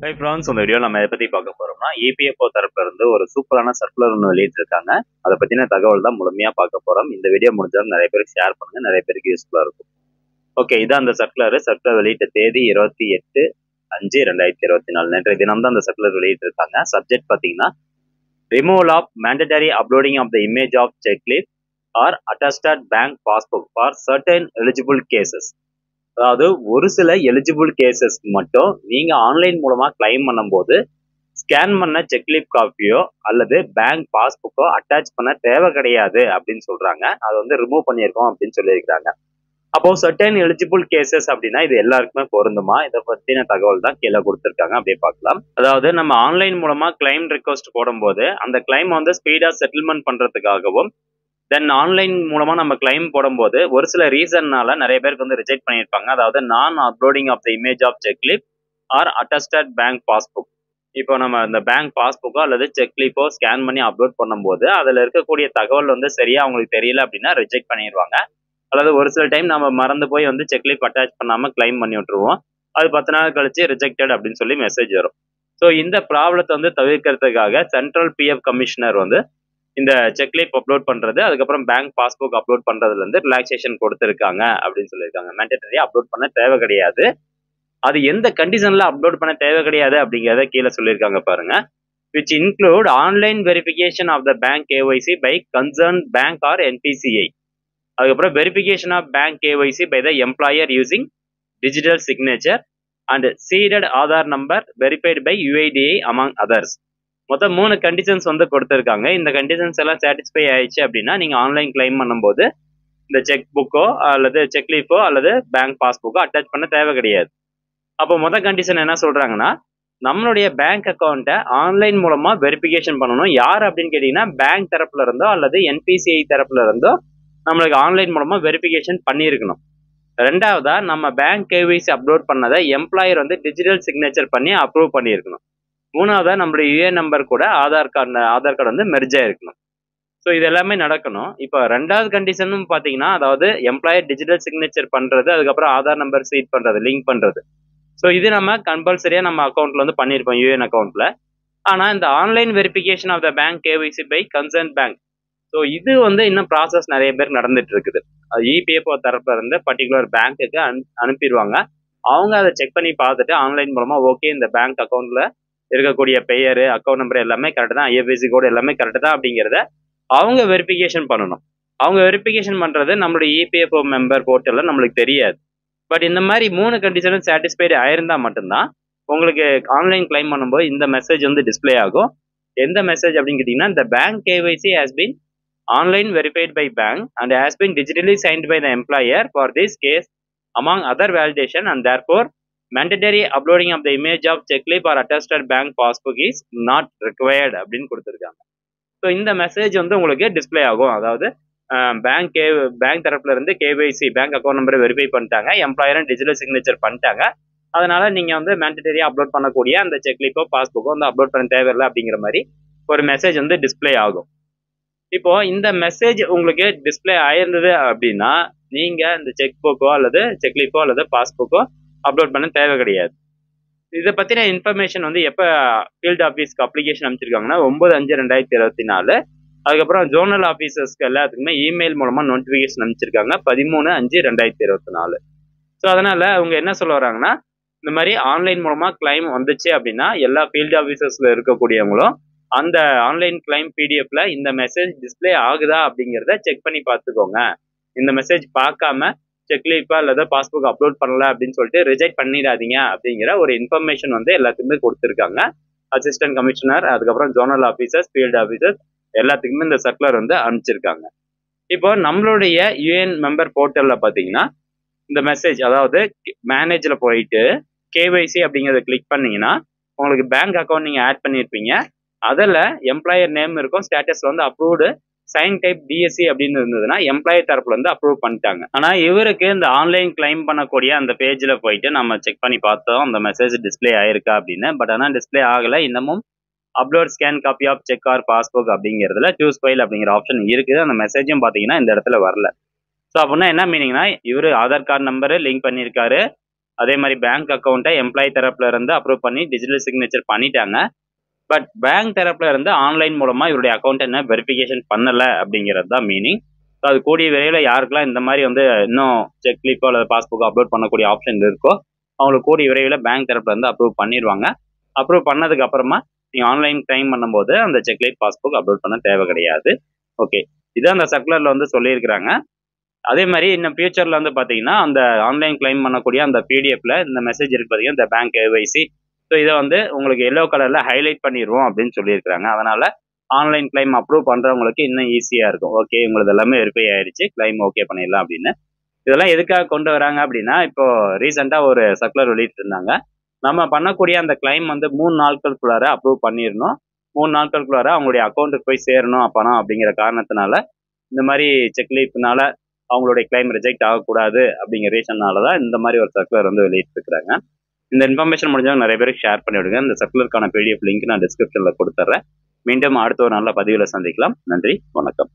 Hi friends, இந்த video நம்ம எதை பற்றி பார்க்க போகிறோம்னா இபிஎஃப்ஓ தரப்புல இருந்து ஒரு சூப்பரான சர்க்குலர் ஒன்று வெளியிட்டிருக்காங்க. அதை பற்றின தகவல் தான் முழுமையாக பார்க்க போகிறோம். இந்த வீடியோ முடிஞ்சாலும் நிறைய பேருக்கு ஷேர் பண்ணுங்க, நிறைய பேருக்கு யூஸ்ஃபுல்லாக இருக்கும். ஓகே, இதான் அந்த சர்க்குலர் வெளியிட்ட தேதி 28/5/2024. நேற்றைய தினம் தான் அந்த சர்க்குலர் வெளியிட்டிருக்காங்க. சப்ஜெக்ட் பார்த்தீங்கன்னா removal of mandatory uploading of the image of checklist or attested bank passbook for certain eligible cases. அதாவது ஒரு சில எலிஜிபிள் கேசஸ் மட்டும் நீங்க ஆன்லைன் மூலமா கிளைம் பண்ணும்போது ஸ்கேன் பண்ண செக்லிப் காப்பியோ அல்லது பேங்க் பாஸ்புக்கோ அட்டாச் பண்ண தேவை கிடையாது அப்படின்னு சொல்றாங்க. அதை வந்து ரிமூவ் பண்ணியிருக்கோம் அப்படின்னு சொல்லியிருக்காங்க. அப்போ சர்டன் எலிஜிபிள் கேசஸ் அப்படின்னா இது எல்லாருக்குமே பொருந்துமா? இதை பத்தின தகவல் தான் கீழே கொடுத்துருக்காங்க, அப்படியே பார்க்கலாம். அதாவது நம்ம ஆன்லைன் மூலமா கிளைம் ரிக்வஸ்ட் போடும்போது அந்த கிளைம் வந்து ஸ்பீடா செட்டில்மெண்ட் பண்றதுக்காகவும் தென் ஆன்லைன் மூலமா நம்ம கிளைம் போடும்போது ஒரு சில ரீசன்னால நிறைய பேருக்கு வந்து ரிஜெக்ட் பண்ணியிருப்பாங்க. அதாவது நான் uploading of the image of checklist or attested bank passbook. இப்போ நம்ம இந்த பேங்க் பாஸ்புக்கோ அல்லது செக்லிப்போ ஸ்கேன் பண்ணி அப்லோட் பண்ணும்போது அதில் இருக்கக்கூடிய தகவல் வந்து சரியா அவங்களுக்கு தெரியல அப்படின்னா ரிஜெக்ட் பண்ணிடுவாங்க. அல்லது ஒரு சில டைம் நம்ம மறந்து போய் வந்து செக்லிப் அட்டாச் பண்ணாம கிளைம் பண்ணி விட்டுருவோம். அது 10 நாள் கழிச்சு ரிஜெக்டட் அப்படின்னு சொல்லி மெசேஜ் வரும். ஸோ இந்த ப்ராப்ளத்தை வந்து தவிர்க்கிறதுக்காக சென்ட்ரல் பிஎஃப் கமிஷனர் வந்து இந்த செக்லிப் அப்லோட் பண்றது, அதுக்கப்புறம் பேங்க் பாஸ்புக் அப்லோட் பண்றதுல இருந்து ரிலாக்ஸேஷன் கொடுத்துருக்காங்க அப்படின்னு சொல்லியிருக்காங்க. மேண்டட்டரியா அப்லோட் பண்ண தேவை கிடையாது. அது எந்த கண்டிஷன்ல அப்லோட் பண்ண தேவை கிடையாது அப்படிங்கிறத கீழே சொல்லியிருக்காங்க பாருங்க. which include online verification of the bank KYC by concerned bank or NPCI. அதுக்கப்புறம் verification of bank KYC by the employer using digital signature and seeded Aadhaar number verified by UIDAI among others. மொத்தம் 3 conditions வந்து கொடுத்துருக்காங்க. இந்த conditions எல்லாம் satisfy ஆயிடுச்சு அப்படின்னா நீங்க online claim பண்ணும்போது இந்த செக் புக்கோ அல்லது செக்லீஃபோ அல்லது பேங்க் பாஸ்புக்கோ அட்டாச் பண்ண தேவை கிடையாது. அப்போ கண்டிஷன் என்ன சொல்றாங்கன்னா, நம்மளுடைய பேங்க் அக்கௌண்ட்டை ஆன்லைன் மூலமா வெரிஃபிகேஷன் பண்ணணும். யார் அப்படின்னு கேட்டீங்கன்னா பேங்க் தரப்புல இருந்தோ அல்லது என்பிசிஐ தரப்புல இருந்தோ நம்மளுக்கு ஆன்லைன் மூலமா வெரிஃபிகேஷன் பண்ணியிருக்கணும். ரெண்டாவதா நம்ம பேங்க் கேவைசி அப்லோட் பண்ணதை எம்ப்ளாயர் வந்து டிஜிட்டல் சிக்னேச்சர் பண்ணி அப்ரூவ் பண்ணியிருக்கணும். மூணாவதா நம்மளுடைய யூஏஎன் நம்பர் கூட ஆதார் கார்டு வந்து மெர்ஜ் ஆயிருக்கணும். ஸோ இது எல்லாமே நடக்கணும். இப்போ ரெண்டாவது கண்டிஷனும் பார்த்தீங்கன்னா, அதாவது எம்ப்ளாயர் டிஜிட்டல் சிக்னேச்சர் பண்றது, அதுக்கப்புறம் ஆதார் நம்பர் சீட் பண்றது, லிங்க் பண்றது. ஸோ இது நம்ம கம்பல்சரியா நம்ம அக்கௌண்ட்ல வந்து பண்ணியிருப்போம், யூஏஎன் அக்கௌண்ட்ல. ஆனால் இந்த online verification of the bank KYC by concern bank, so இது வந்து இன்னும் ப்ராசஸ் நிறைய பேர் நடந்துட்டு இருக்குது. அது இபிஎஃப்ஓ தரப்புல இருந்து பர்டிகுலர் பேங்க்குக்கு அனுப்பிடுவாங்க. அவங்க அதை செக் பண்ணி பார்த்துட்டு ஆன்லைன் மூலமா ஓகே இந்த பேங்க் அக்கௌண்ட்ல இருக்கக்கூடிய பெயர், அக்கௌண்ட் நம்பர் எல்லாமே கரெக்ட் தான், ஐஎஃப்எஸ்சி கோடு எல்லாமே கரெக்ட் தான் அப்படிங்கிறத அவங்க வெரிஃபிகேஷன் பண்ணணும். அவங்க வெரிஃபிகேஷன் பண்றது நம்மளுடைய இபிஎஃப்ஓ மெம்பர் போர்ட்டல்ல நம்மளுக்கு தெரியாது. பட் இந்த மாதிரி 3 கண்டிஷனும் சாட்டிஸ்ஃபைடு ஆயிருந்தா மட்டும்தான் உங்களுக்கு ஆன்லைன் கிளைம் பண்ணும்போது இந்த மெசேஜ் வந்து டிஸ்பிளே ஆகும். எந்த மெசேஜ் அப்படின்னு கேட்டீங்கன்னா, இந்த bank KYC has been online verified by bank and has been digitally signed by the employer for this case among other validation and therefore mandatory uploading of the image of checklist or attested bank passbook is not required அப்படின்னு கொடுத்துருக்காங்க. So இந்த message வந்து உங்களுக்கு display ஆகும். அதாவது bank தரப்புல இருந்து KYC bank account நம்பரை வெரிஃபை பண்ணிட்டாங்க, எம்ப்ளாயரும் டிஜிட்டல் சிக்னேச்சர் பண்ணிட்டாங்க, அதனால நீங்க வந்து மேண்டட்டரியா அப்லோட் பண்ணக்கூடிய அந்த செக்லிப்போ பாஸ்புக்கோ வந்து அப்லோட் பண்ண தேவையில்லை அப்படிங்கிற மாதிரி ஒரு மெசேஜ் வந்து டிஸ்பிளே ஆகும். இப்போ இந்த மெசேஜ் உங்களுக்கு டிஸ்பிளே ஆயிருந்தது அப்படின்னா நீங்க இந்த செக் புக்கோ அல்லது செக்லிப்போ அல்லது பாஸ்புக்கோ அப்லோட் பண்ண தேவை கிடையாது. இதை பத்தின இன்ஃபர்மேஷன் வந்து எப்ப ஃபீல்ட் ஆஃபீஸ்க்கு அப்ளிகேஷன் அமைச்சிருக்காங்கன்னா 9/5/2024. அதுக்கப்புறம் ஜோனல் ஆஃபீஸர்ஸ்க்கு எல்லாத்துக்குமே இமெயில் மூலமா நோட்டிபிகேஷன் அமைச்சிருக்காங்க 13/5/2024. ஸோ அதனால அவங்க என்ன சொல்ல வராங்கன்னா, இந்த மாதிரி ஆன்லைன் மூலமா கிளைம் வந்துச்சு அப்படின்னா எல்லா ஃபீல்ட் ஆஃபீஸர்ஸ்ல இருக்கக்கூடியவங்களும் அந்த ஆன்லைன் கிளைம் பிடிஎஃப்ல இந்த மெசேஜ் டிஸ்பிளே ஆகுதா அப்படிங்கிறத செக் பண்ணி பார்த்துக்கோங்க. இந்த மெசேஜ் பார்க்காம செக்லிப்பா அல்லது பாஸ்புக் அப்லோட் பண்ணல அப்படின்னு சொல்லிட்டு ரிஜெக்ட் பண்ணிடாதீங்க அப்படிங்கிற ஒரு இன்ஃபர்மேஷன் வந்து எல்லாத்துக்குமே கொடுத்துருக்காங்க. அசிஸ்டன்ட் கமிஷனர், அதுக்கப்புறம் ஜோனல் ஆஃபீஸர்ஸ், ஃபீல்டு ஆஃபீஸர்ஸ் எல்லாத்துக்குமே இந்த சர்க்குலர் வந்து அனுப்பிச்சிருக்காங்க. இப்போ நம்மளுடைய யூஏஎன் மெம்பர் போர்ட்டல்ல பார்த்தீங்கன்னா இந்த மெசேஜ், அதாவது மேனேஜ்ல போயிட்டு கேவைசி அப்படிங்கிறத கிளிக் பண்ணீங்கன்னா உங்களுக்கு பேங்க் அக்கௌண்ட் நீங்க ஆட் பண்ணியிருப்பீங்க. அதில் எம்ப்ளாயர் நேம் இருக்கும், ஸ்டேட்டஸ்ல வந்து அப்ரூவ்டு சைன் டைப் டிஎஸ்சி அப்படின்னு இருந்ததுன்னா எம்ப்ளாயர் தரப்புல இருந்து அப்ரூவ் பண்ணிட்டாங்க. ஆனால் இவருக்கு இந்த ஆன்லைன் கிளைம் பண்ணக்கூடிய அந்த பேஜில் போயிட்டு நம்ம செக் பண்ணி பார்த்தோம் அந்த மெசேஜ் டிஸ்பிளே ஆயிருக்கா அப்படின்னு. பட் ஆனால் டிஸ்பிளே ஆகலை. இன்னமும் upload scan copy of cheque or passbook அப்படிங்கிறதுல சூஸ் ஃபைல் அப்படிங்கிற ஆப்ஷன் இருக்குது. அந்த மெசேஜும் பார்த்தீங்கன்னா இந்த இடத்துல வரல. ஸோ அப்படின்னா என்ன மீனிங்னா, இவர் ஆதார் கார்டு நம்பரு லிங்க் பண்ணியிருக்காரு, அதே மாதிரி பேங்க் அக்கௌண்ட்டை எம்ப்ளாயி தரப்புல இருந்து அப்ரூவ் பண்ணி டிஜிட்டல் சிக்னேச்சர் பண்ணிட்டாங்க. பட் பேங்க் தரப்புல இருந்து ஆன்லைன் மூலமா இவருடைய அக்கௌண்ட் என்ன வெரிஃபிகேஷன் பண்ணல அப்படிங்கிறது தான் மீனிங். அது கூடிய விரைவில் யாருக்கெல்லாம் இந்த மாதிரி இன்னும் செக் ஸ்லிப்போ அல்லது பாஸ்புக்கோ அப்லோட் பண்ணக்கூடிய ஆப்ஷன் இருக்கோ அவங்களுக்கு கூடிய விரைவில் பேங்க் தரப்புல இருந்து அப்ரூவ் பண்ணிடுவாங்க. அப்ரூவ் பண்ணதுக்கு அப்புறமா நீங்கள் ஆன்லைன் கிளைம் பண்ணும்போது அந்த செக்லைட் பாஸ்புக் அப்லோட் பண்ண தேவை கிடையாது. ஓகே, இதான் அந்த சர்க்குலரில் சொல்லியிருக்கிறாங்க. அதே மாதிரி இன்னும் ஃபியூச்சரில் பார்த்தீங்கன்னா அந்த ஆன்லைன் கிளைம் பண்ணக்கூடிய அந்த பிடிஎஃப்ல இந்த மெசேஜ் இருக்கு பார்த்தீங்கன்னா, இந்த பேங்க் கேஒய்சி. ஸோ இதை உங்களுக்கு எல்லோ கலரில் ஹைலைட் பண்ணிடுவோம் அப்படின்னு சொல்லியிருக்கிறாங்க. அதனால ஆன்லைன் கிளைம் அப்ரூவ் பண்ணுறவங்களுக்கு இன்னும் ஈஸியாக இருக்கும். ஓகே, உங்களுக்கு எல்லாமே வெரிஃபை ஆயிடுச்சு, கிளைம் ஓகே பண்ணிடலாம் அப்படின்னு. இதெல்லாம் எதுக்காக கொண்டு வராங்க அப்படின்னா, இப்போ ரீசெண்டாக ஒரு சர்க்குலர் வெளியிட்டு இருந்தாங்க. நம்ம பண்ணக்கூடிய அந்த கிளைம் 3 நாட்களுக்குள்ளார அப்ரூவ் பண்ணிடணும். 3 நாட்களுக்குள்ளார அவங்களுடைய அக்கௌண்ட்டுக்கு போய் சேரணும் பணம் அப்படிங்கிற காரணத்தினால இந்த மாதிரி செக்லீஃப்னால அவங்களுடைய கிளைம் ரிஜெக்ட் ஆகக்கூடாது அப்படிங்கிற ரீசன்னால தான் இந்த மாதிரி ஒரு சர்க்குலர் வெளியிட்டு இருக்கிறாங்க. இந்த இன்ஃபர்மேஷன் முடிஞ்சவங்க நிறைய பேருக்கு ஷேர் பண்ணி விடுங்க. இந்த சர்க்குலருக்கான பிடிஎஃப் லிங்க் நான் டிஸ்கிரிப்ஷனில் கொடுத்துட்றேன். மீண்டும் அடுத்த ஒரு நல்ல பதிவில் சந்திக்கலாம். நன்றி, வணக்கம்.